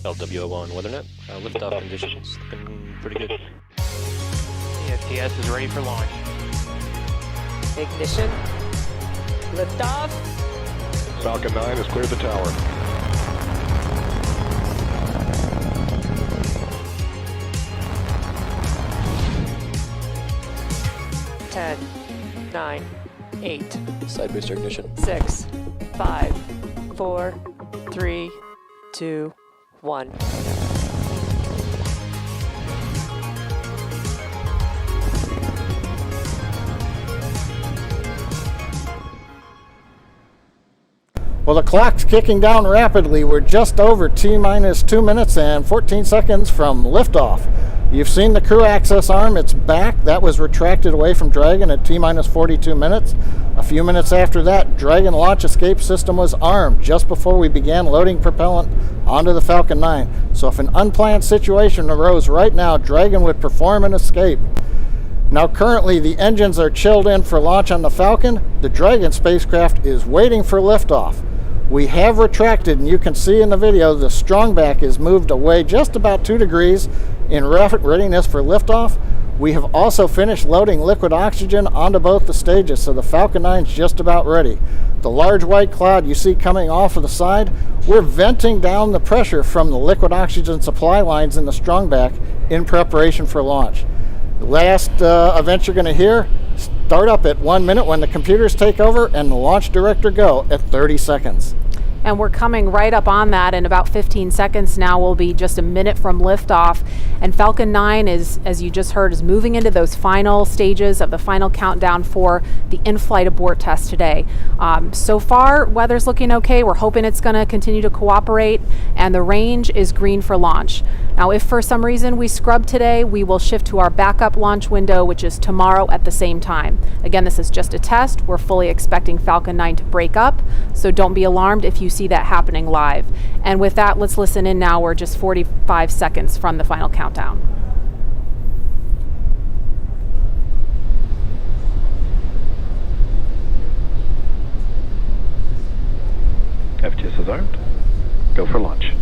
LWO1 WeatherNet. Liftoff conditions looking pretty good. ESTS is ready for launch. Ignition. Liftoff. Falcon 9 has cleared the tower. Ten, 9, 8, Side booster ignition. 6, 5, 4, 3, 2, 1. Well, the clock's kicking down rapidly. We're just over T-minus 2 minutes and 14 seconds from liftoff. You've seen the crew access arm. It's back. That was retracted away from Dragon at T-minus 42 minutes. A few minutes after that, Dragon launch escape system was armed just before we began loading propellant onto the Falcon 9. So if an unplanned situation arose right now, Dragon would perform an escape. Now currently the engines are chilled in for launch on the Falcon. The Dragon spacecraft is waiting for liftoff. We have retracted, and you can see in the video the strongback is moved away just about 2 degrees in readiness for liftoff. We have also finished loading liquid oxygen onto both the stages, so the Falcon 9 is just about ready. The large white cloud you see coming off of the side, we're venting down the pressure from the liquid oxygen supply lines in the strongback in preparation for launch. The last event you're going to hear, start up at 1 minute when the computers take over and the launch director go at 30 seconds. And we're coming right up on that in about 15 seconds now. We'll be just a minute from liftoff. And Falcon 9 is, as you just heard, is moving into those final stages of the final countdown for the in-flight abort test today. So far, weather's looking okay. We're hoping it's going to continue to cooperate, and the range is green for launch. Now, if for some reason we scrub today, we will shift to our backup launch window, which is tomorrow at the same time. Again, this is just a test. We're fully expecting Falcon 9 to break up, so don't be alarmed if you see that happening live. And with that, let's listen in now. We're just 45 seconds from the final countdown. FTS is armed. Go for launch.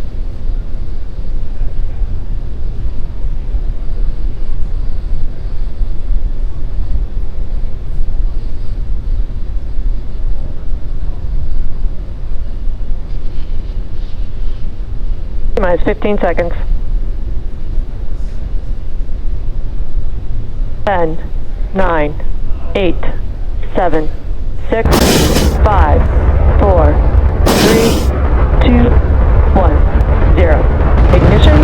Minus 15 seconds. 10, 9, 8, 7, 6, 5, 4, 3, 2, 1, 0. Ignition,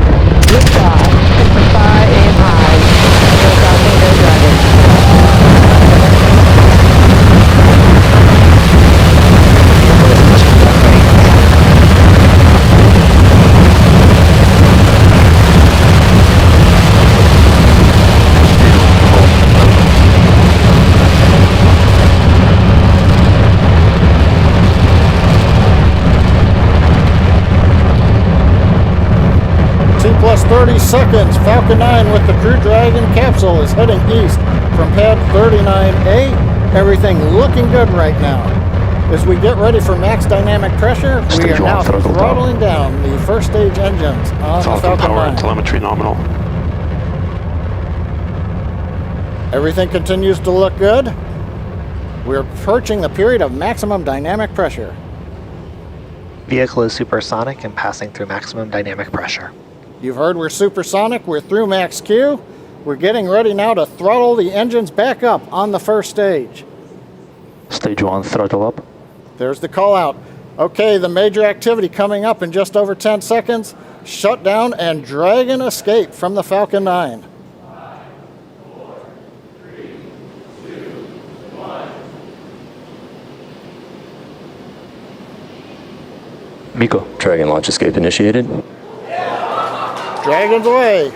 liftoff, 6:05 a.m. high. Go Falcon, go Dragon. Plus 30 seconds, Falcon 9 with the Crew Dragon capsule is heading east from pad 39A. Everything looking good right now. As we get ready for max dynamic pressure, we are now throttling down the first stage engines on the Falcon power 9. and telemetry nominal. Everything continues to look good. We're approaching the period of maximum dynamic pressure. Vehicle is supersonic and passing through maximum dynamic pressure. You've heard we're supersonic, we're through max Q. We're getting ready now to throttle the engines back up on the first stage. Stage 1, throttle up. There's the call out. Okay, the major activity coming up in just over 10 seconds. Shutdown and Dragon escape from the Falcon 9. 5, 4, 3, 2, 1. Miko. Dragon launch escape initiated. Dragon's away.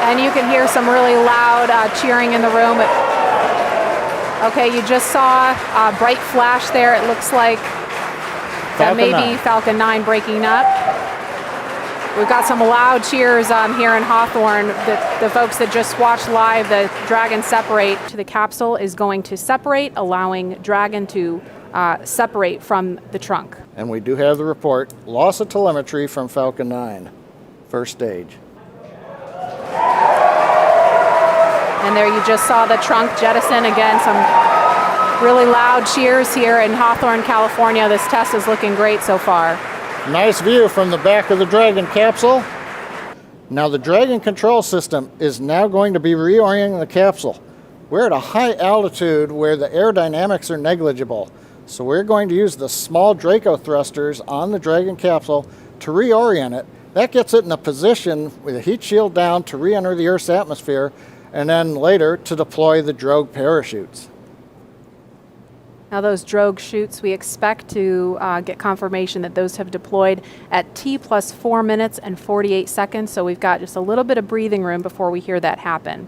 And you can hear some really loud cheering in the room. Okay, you just saw a bright flash there. It looks like that may be Falcon 9 breaking up. We've got some loud cheers here in Hawthorne. The folks that just watched live the Dragon separate to the capsule is going to separate, allowing Dragon to separate from the trunk. And we do have the report, loss of telemetry from Falcon 9, first stage. And there you just saw the trunk jettison. Again, some really loud cheers here in Hawthorne, California. This test is looking great so far. Nice view from the back of the Dragon capsule. Now the Dragon control system is now going to be reorienting the capsule. We're at a high altitude where the aerodynamics are negligible. So we're going to use the small Draco thrusters on the Dragon capsule to reorient it. That gets it in a position with the heat shield down to re-enter the Earth's atmosphere, and then later to deploy the drogue parachutes. Now those drogue chutes, we expect to get confirmation that those have deployed at T plus 4 minutes and 48 seconds, so we've got just a little bit of breathing room before we hear that happen.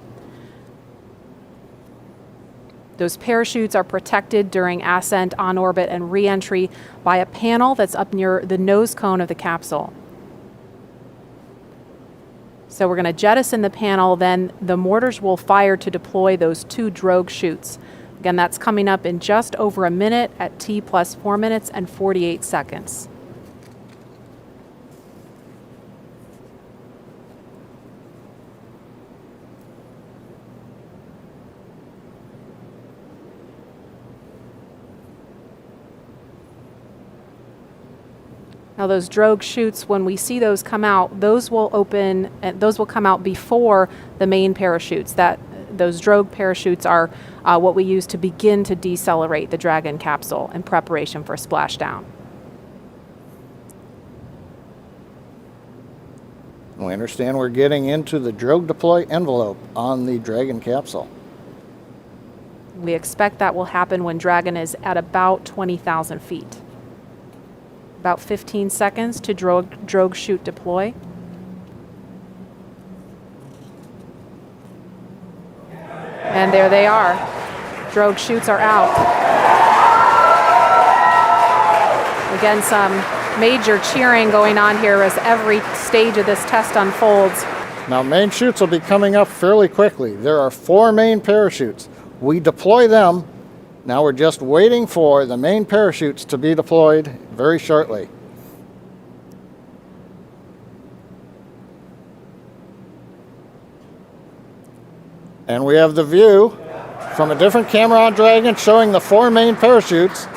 Those parachutes are protected during ascent, on orbit, and re-entry by a panel that's up near the nose cone of the capsule. So we're going to jettison the panel, then the mortars will fire to deploy those 2 drogue chutes. Again, that's coming up in just over a minute at T plus 4 minutes and 48 seconds. Now those drogue chutes, when we see those come out, those will open, those will come out before the main parachutes. Those drogue parachutes are what we use to begin to decelerate the Dragon capsule in preparation for splashdown. We understand we're getting into the drogue deploy envelope on the Dragon capsule. We expect that will happen when Dragon is at about 20,000 feet. About 15 seconds to drogue chute deploy. And there they are. Drogue chutes are out. Again, some major cheering going on here as every stage of this test unfolds. Now main chutes will be coming up fairly quickly. There are 4 main parachutes. We deploy them. Now we're just waiting for the main parachutes to be deployed very shortly. And we have the view from a different camera on Dragon showing the 4 main parachutes.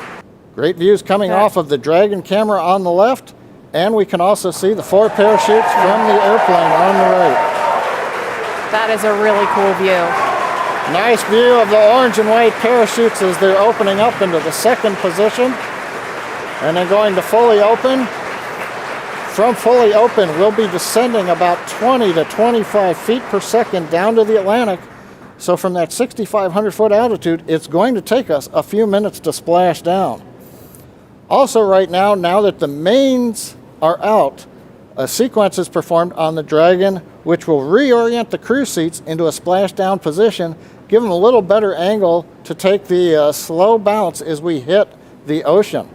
Great views coming off of the Dragon camera on the left, and we can also see the 4 parachutes from the airplane on the right. That is a really cool view. Nice view of the orange and white parachutes as they're opening up into the second position and then going to fully open. From fully open, we'll be descending about 20 to 25 feet per second down to the Atlantic. So from that 6,500 foot altitude, it's going to take us a few minutes to splash down. Also right now that the mains are out, a sequence is performed on the Dragon, which will reorient the crew seats into a splashdown position, give them a little better angle to take the slow bounce as we hit the ocean.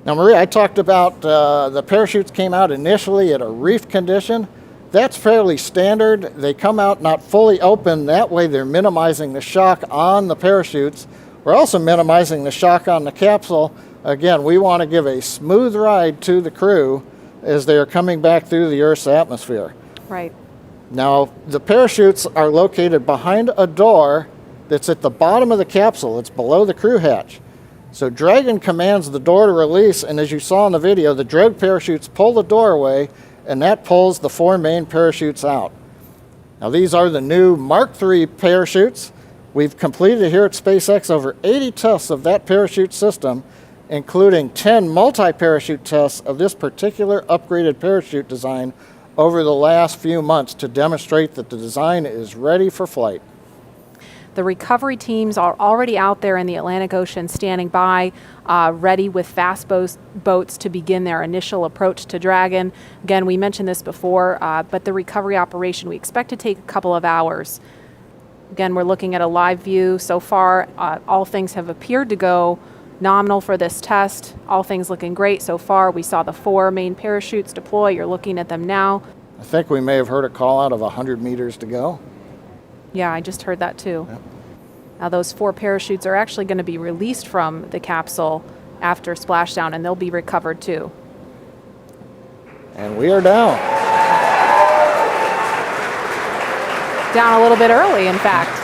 Now, Maria, I talked about the parachutes came out initially at a reef condition. That's fairly standard. They come out not fully open. That way they're minimizing the shock on the parachutes. We're also minimizing the shock on the capsule. Again, we want to give a smooth ride to the crew as they are coming back through the Earth's atmosphere. Right. Now, the parachutes are located behind a door that's at the bottom of the capsule. It's below the crew hatch. So Dragon commands the door to release, and as you saw in the video, the drogue parachutes pull the door away, and that pulls the 4 main parachutes out. Now, these are the new Mark III parachutes. We've completed here at SpaceX over 80 tests of that parachute system, including 10 multi-parachute tests of this particular upgraded parachute design over the last few months to demonstrate that the design is ready for flight. The recovery teams are already out there in the Atlantic Ocean standing by, ready with fast boats to begin their initial approach to Dragon. Again, we mentioned this before, but the recovery operation we expect to take a couple of hours. Again, we're looking at a live view. So far, all things have appeared to go nominal for this test. All things looking great so far. We saw the 4 main parachutes deploy. You're looking at them now. I think we may have heard a call out of 100 meters to go. Yeah, I just heard that too. Yep. Now those 4 parachutes are actually going to be released from the capsule after splashdown, and they'll be recovered too. And we are down. Down a little bit early, in fact.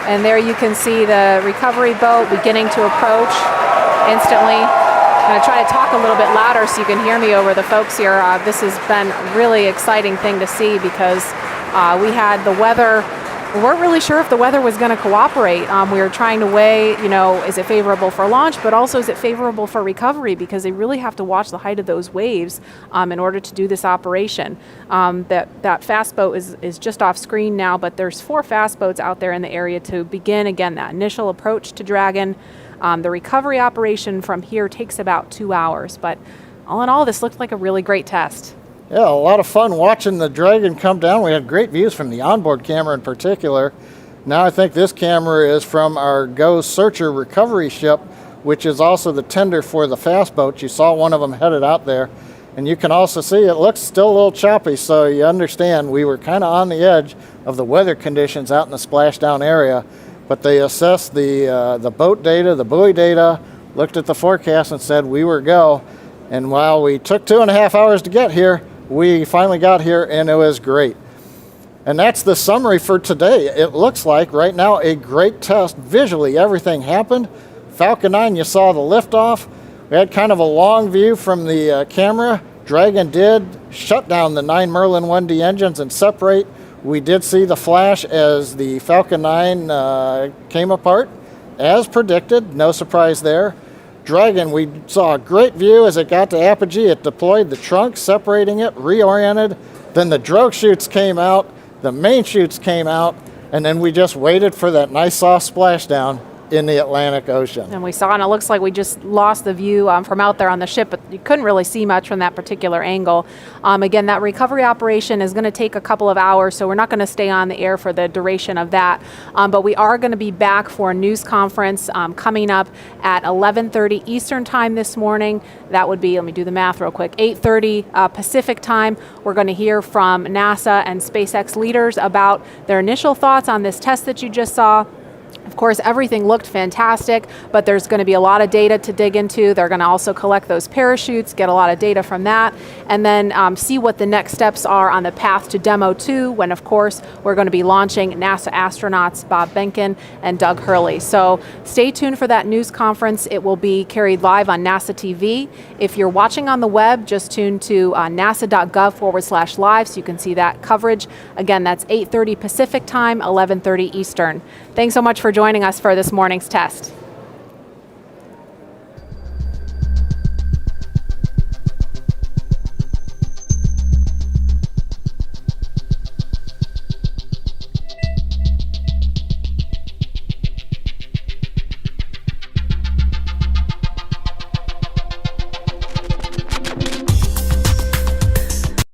And there you can see the recovery boat beginning to approach instantly. I'm going to try to talk a little bit louder so you can hear me over the folks here. This has been a really exciting thing to see because we had the weather. We weren't really sure if the weather was going to cooperate. We were trying to weigh, is it favorable for launch, but also is it favorable for recovery, because they really have to watch the height of those waves in order to do this operation. That fast boat is just off screen now, but there's 4 fast boats out there in the area to begin, again, that initial approach to Dragon. The recovery operation from here takes about 2 hours, but all in all, this looked like a really great test. Yeah, a lot of fun watching the Dragon come down. We had great views from the onboard camera in particular. Now I think this camera is from our Go Searcher recovery ship, which is also the tender for the fast boats. You saw one of them headed out there. And you can also see it looks still a little choppy, so you understand we were kind of on the edge of the weather conditions out in the splashdown area. But they assessed the boat data, the buoy data, looked at the forecast and said we were go. And while we took 2.5 hours to get here, we finally got here and it was great. And that's the summary for today. It looks like right now a great test. Visually, everything happened. Falcon 9, you saw the liftoff. We had kind of a long view from the camera. Dragon did shut down the 9 Merlin 1D engines and separate. We did see the flash as the Falcon 9 came apart, as predicted. No surprise there. Dragon, we saw a great view as it got to apogee. It deployed the trunk, separating it, reoriented. Then the drogue chutes came out, the main chutes came out, and then we just waited for that nice soft splashdown in the Atlantic Ocean. And we saw, and it looks like we just lost the view from out there on the ship, but you couldn't really see much from that particular angle. Again, that recovery operation is going to take a couple of hours, so we're not going to stay on the air for the duration of that. But we are going to be back for a news conference coming up at 11:30 Eastern time this morning. That would be, let me do the math real quick, 8:30 Pacific time. We're going to hear from NASA and SpaceX leaders about their initial thoughts on this test that you just saw. Of course, everything looked fantastic, but there's going to be a lot of data to dig into. They're going to also collect those parachutes, get a lot of data from that, and then see what the next steps are on the path to Demo 2, when, of course, we're going to be launching NASA astronauts Bob Behnken and Doug Hurley. So stay tuned for that news conference. It will be carried live on NASA TV. If you're watching on the web, just tune to nasa.gov/live so you can see that coverage. Again, that's 8:30 Pacific time, 11:30 Eastern. Thanks so much for joining us for this morning's test.